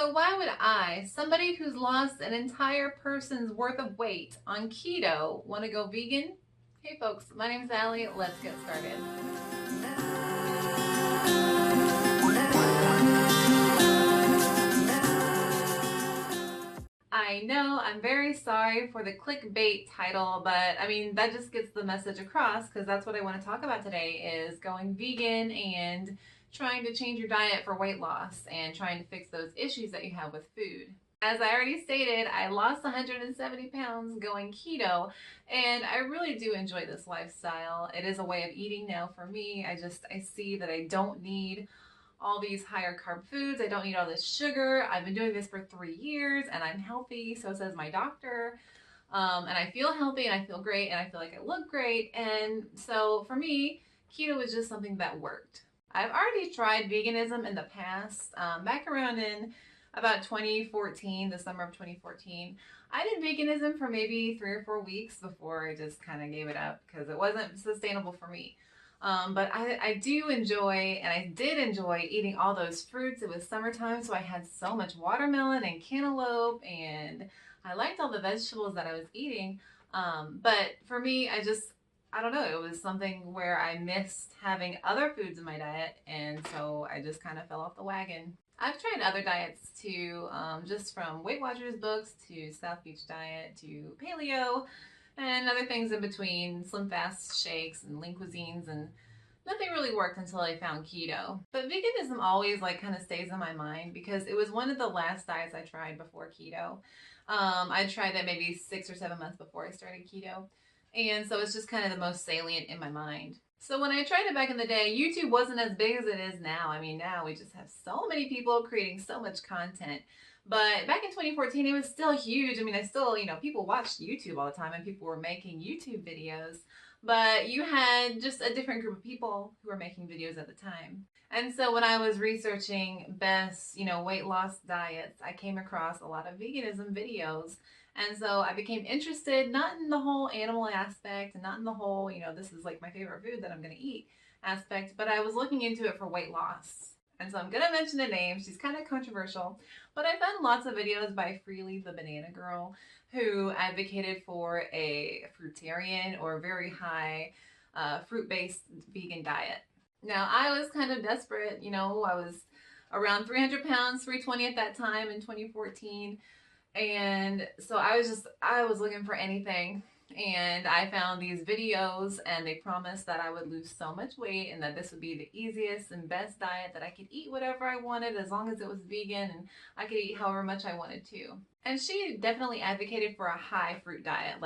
So why would I, somebody who's lost an entire person's worth of weight on keto, want to go vegan? Hey folks, my name's Allie. Let's get started. I know, I'm very sorry for the clickbait title, but I mean, that just gets the message across because that's what I want to talk about today is going vegan and trying to change your diet for weight loss and trying to fix those issues that you have with food. As I already stated, I lost 170 pounds going keto, and I really do enjoy this lifestyle. It is a way of eating now for me. I see that I don't need all these higher carb foods. I don't need all this sugar. I've been doing this for 3 years and I'm healthy. So says my doctor. And I feel healthy and I feel great and I feel like I look great. And so for me, keto was just something that worked. I've already tried veganism in the past, back around in about 2014, the summer of 2014. I did veganism for maybe 3 or 4 weeks before I just kind of gave it up because it wasn't sustainable for me. But I do enjoy, and I did enjoy eating all those fruits. It was summertime, so I had so much watermelon and cantaloupe, and I liked all the vegetables that I was eating. But for me, I don't know, it was something where I missed having other foods in my diet, and so I just kind of fell off the wagon. I've tried other diets too, just from Weight Watchers books to South Beach Diet to paleo and other things in between, Slim Fast shakes and lean cuisines, and nothing really worked until I found keto. But veganism always kind of stays in my mind because it was one of the last diets I tried before keto. I tried it maybe 6 or 7 months before I started keto, and so it's just kind of the most salient in my mind. So when I tried it back in the day, YouTube wasn't as big as it is now. I mean, now we just have so many people creating so much content. But back in 2014, it was still huge. I mean, people watched YouTube all the time and people were making YouTube videos, but you had just a different group of people who were making videos at the time. And so when I was researching best, weight loss diets, I came across a lot of veganism videos. And so I became interested, not in the whole animal aspect and not in the whole, this is like my favorite food that I'm going to eat aspect, but I was looking into it for weight loss. And so I'm going to mention a name. She's kind of controversial, but I found lots of videos by Freely the Banana Girl who advocated for a fruitarian or very high fruit-based vegan diet. Now, I was kind of desperate. I was around 300 pounds, 320 at that time in 2014. And so I was looking for anything, and I found these videos and they promised that I would lose so much weight and that this would be the easiest and best diet, that I could eat whatever I wanted as long as it was vegan and I could eat however much I wanted to. And she definitely advocated for a high fruit diet.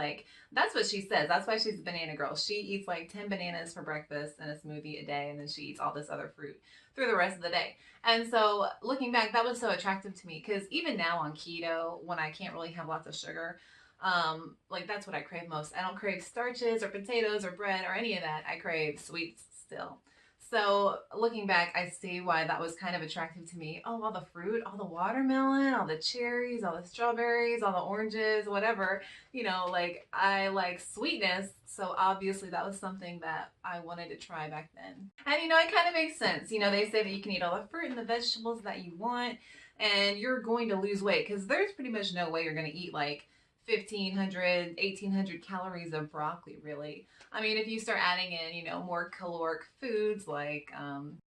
That's what she says. That's why she's a banana girl. She eats 10 bananas for breakfast and a smoothie a day, and then she eats all this other fruit through the rest of the day. And so looking back, that was so attractive to me because even now on keto, when I can't really have lots of sugar, that's what I crave most. I don't crave starches or potatoes or bread or any of that. I crave sweets still. So looking back, I see why that was kind of attractive to me. Oh, all the fruit, all the watermelon, all the cherries, all the strawberries, all the oranges, whatever. I like sweetness. So obviously that was something that I wanted to try back then. And it kind of makes sense. They say that you can eat all the fruit and the vegetables that you want and you're going to lose weight because there's pretty much no way you're going to eat 1,500, 1,800 calories of broccoli, really. I mean, if you start adding in, more caloric foods like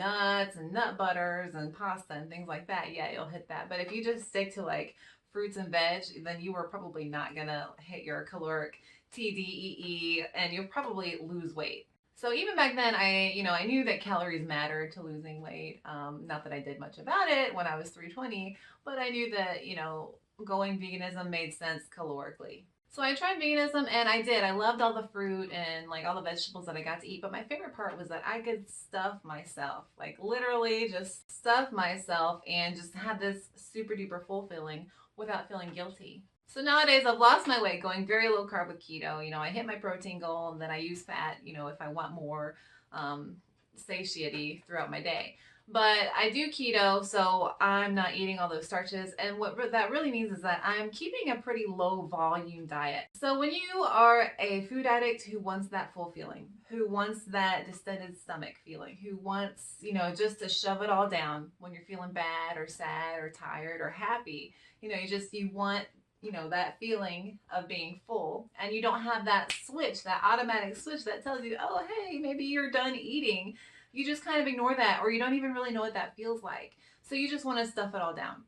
nuts and nut butters and pasta and things like that, yeah, you'll hit that. But if you just stick to fruits and veg, then you are probably not gonna hit your caloric TDEE and you'll probably lose weight. So even back then, I knew that calories mattered to losing weight. Not that I did much about it when I was 320, but I knew that, going veganism made sense calorically. So I tried veganism and I did. I loved all the fruit and all the vegetables that I got to eat. But my favorite part was that I could stuff myself, literally just stuff myself and just have this super duper full feeling without feeling guilty. So nowadays I've lost my weight going very low carb with keto. I hit my protein goal and then I use fat, if I want more satiety throughout my day. But I do keto, so I'm not eating all those starches. And what that really means is that I'm keeping a pretty low volume diet. So when you are a food addict who wants that full feeling, who wants that distended stomach feeling, who wants, just to shove it all down when you're feeling bad or sad or tired or happy, you want that feeling of being full, and you don't have that switch, that automatic switch that tells you, oh, hey, maybe you're done eating. You just kind of ignore that, or you don't even really know what that feels like. So you just want to stuff it all down.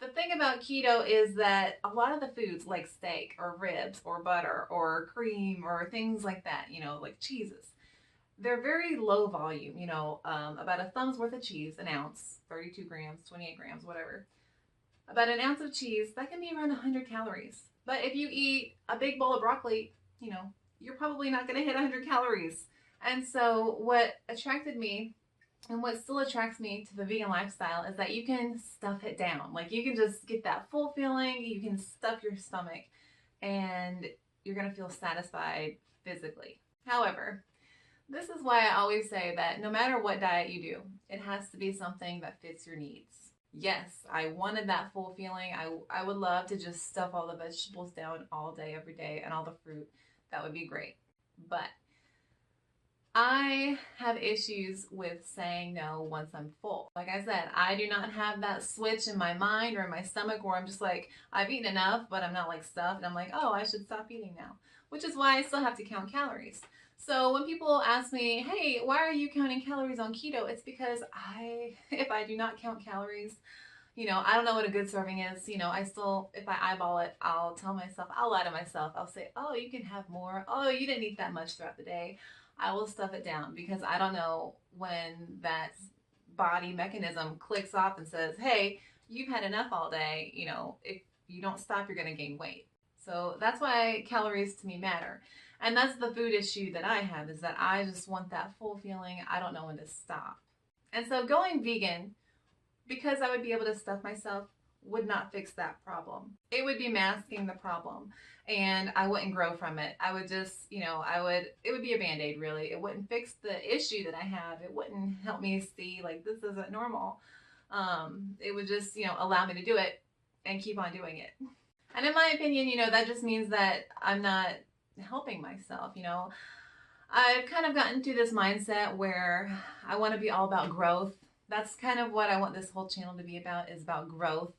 The thing about keto is that a lot of the foods like steak or ribs or butter or cream or things like that, like cheeses, they're very low volume, about a thumb's worth of cheese, an ounce, 32 grams, 28 grams, whatever. About an ounce of cheese, that can be around 100 calories. But if you eat a big bowl of broccoli, you're probably not going to hit 100 calories. And so, what attracted me and what still attracts me to the vegan lifestyle is that you can stuff it down. Like, you can just get that full feeling, you can stuff your stomach, and you're going to feel satisfied physically. However, this is why I always say that no matter what diet you do, it has to be something that fits your needs. Yes, I wanted that full feeling. I would love to just stuff all the vegetables down all day, every day, and all the fruit. That would be great. But I have issues with saying no once I'm full. Like I said, I do not have that switch in my mind or in my stomach where I'm just like, I've eaten enough, but I'm not like stuffed. And I'm like, oh, I should stop eating now, which is why I still have to count calories. So when people ask me, hey, why are you counting calories on keto? It's because if I do not count calories, I don't know what a good serving is. I still, if I eyeball it, I'll tell myself, I'll lie to myself. I'll say, oh, you can have more. Oh, you didn't eat that much throughout the day. I will stuff it down because I don't know when that body mechanism clicks off and says, hey, you've had enough all day. If you don't stop, you're going to gain weight. So that's why calories to me matter. And that's the food issue that I have, is that I just want that full feeling. I don't know when to stop. And so going vegan, because I would be able to stuff myself, would not fix that problem. It would be masking the problem, and I wouldn't grow from it. I would just, it would be a band-aid really. It wouldn't fix the issue that I have. It wouldn't help me see like this isn't normal. It would just, allow me to do it and keep on doing it. And in my opinion, that just means that I'm not helping myself. I've kind of gotten to this mindset where I want to be all about growth. That's kind of what I want this whole channel to be about, is about growth.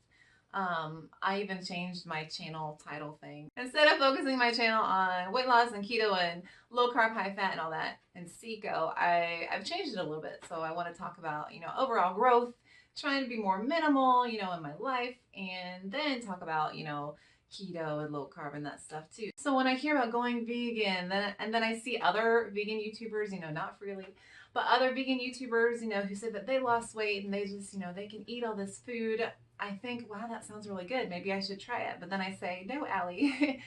I even changed my channel title thing. Instead of focusing my channel on weight loss and keto and low carb, high fat and all that and Seco, I've changed it a little bit. So I want to talk about, overall growth, trying to be more minimal, in my life, and then talk about, keto and low carb and that stuff too. So when I hear about going vegan, then I see other vegan YouTubers, not freely, but other vegan YouTubers, who say that they lost weight and they just, they can eat all this food. I think, wow, that sounds really good. Maybe I should try it. But then I say, no, Allie,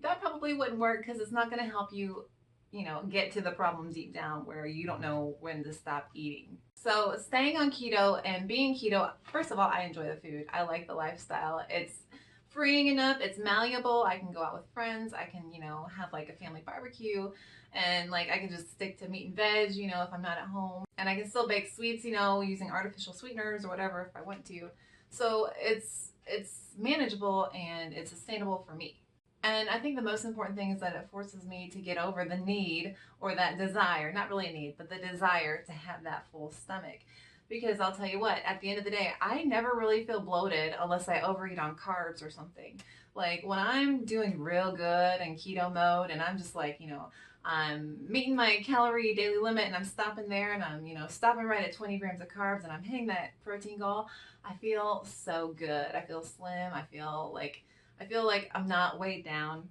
that probably wouldn't work because it's not going to help you, get to the problem deep down where you don't know when to stop eating. So staying on keto and being keto, first of all, I enjoy the food. I like the lifestyle. It's freeing enough. It's malleable. I can go out with friends. I can, have like a family barbecue, and like I can just stick to meat and veg, if I'm not at home. And I can still bake sweets, using artificial sweeteners or whatever if I want to. So it's manageable and it's sustainable for me. And I think the most important thing is that it forces me to get over the need, or that desire, not really a need, but the desire to have that full stomach. Because I'll tell you what, at the end of the day, I never really feel bloated unless I overeat on carbs or something. Like when I'm doing real good in keto mode and I'm just like, I'm meeting my calorie daily limit and I'm stopping there and I'm, stopping right at 20 grams of carbs and I'm hitting that protein goal, I feel so good. I feel slim. I feel like I'm not weighed down.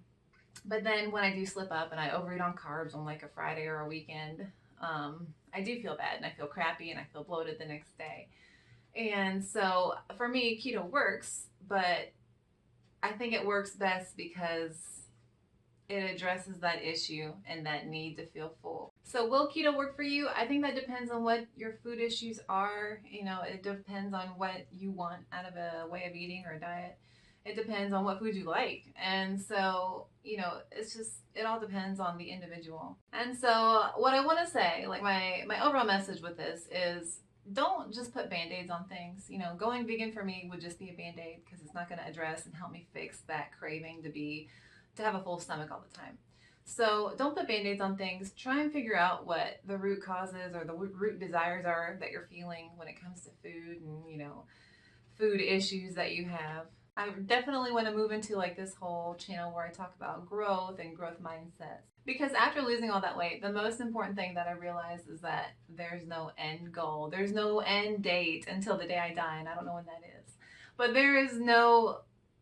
But then when I do slip up and I overeat on carbs on like a Friday or a weekend, I do feel bad and I feel crappy and I feel bloated the next day. And so for me, keto works, but I think it works best because it addresses that issue and that need to feel full. So will keto work for you? I think that depends on what your food issues are. It depends on what you want out of a way of eating or a diet. It depends on what food you like. And so, it's just, it all depends on the individual. And so what I want to say, like my overall message with this is, don't just put band-aids on things. You know, going vegan for me would just be a band-aid because it's not going to address and help me fix that craving to have a full stomach all the time. So don't put band-aids on things. Try and figure out what the root causes or the root desires are that you're feeling when it comes to food and, you know, food issues that you have. I definitely want to move into like this whole channel where I talk about growth and growth mindsets. Because after losing all that weight, the most important thing that I realized is that there's no end goal. There's no end date until the day I die, and I don't know when that is. But there is no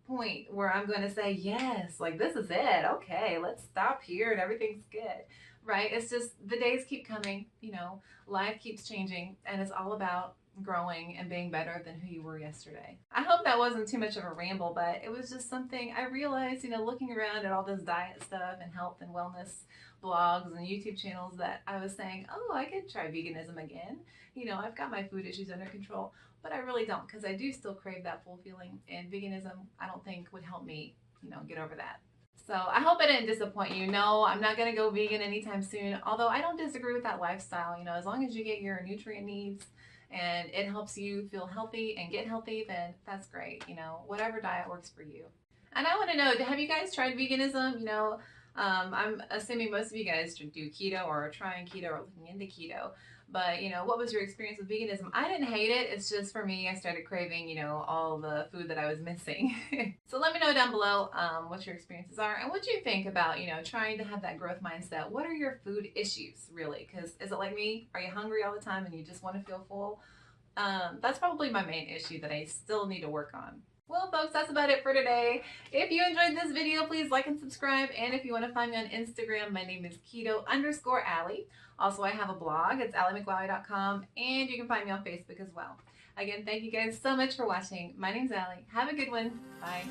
point where I'm going to say, yes, like this is it. Okay, let's stop here and everything's good. Right? It's just the days keep coming, you know, life keeps changing, and it's all about growing and being better than who you were yesterday. I hope that wasn't too much of a ramble, but it was just something I realized, you know, looking around at all this diet stuff and health and wellness blogs and YouTube channels, that I was saying, oh, I could try veganism again. You know, I've got my food issues under control, but I really don't, because I do still crave that full feeling, and veganism, I don't think would help me, you know, get over that. So I hope I didn't disappoint you. No, I'm not going to go vegan anytime soon, although I don't disagree with that lifestyle. You know, as long as you get your nutrient needs and it helps you feel healthy and get healthy, then that's great. You know, whatever diet works for you. And I want to know, have you guys tried veganism? You know, I'm assuming most of you guys do keto or are trying keto or looking into keto. But, you know, what was your experience with veganism? I didn't hate it. It's just for me, I started craving, you know, all the food that I was missing. So let me know down below what your experiences are and what you think about, you know, trying to have that growth mindset. What are your food issues, really? Because is it like me? Are you hungry all the time and you just want to feel full? That's probably my main issue that I still need to work on. Well, folks, that's about it for today. If you enjoyed this video, please like and subscribe. And if you want to find me on Instagram, my name is Keto_Allie. Also, I have a blog. It's alliemcwowie.com. And you can find me on Facebook as well. Again, thank you guys so much for watching. My name's Allie. Have a good one. Bye.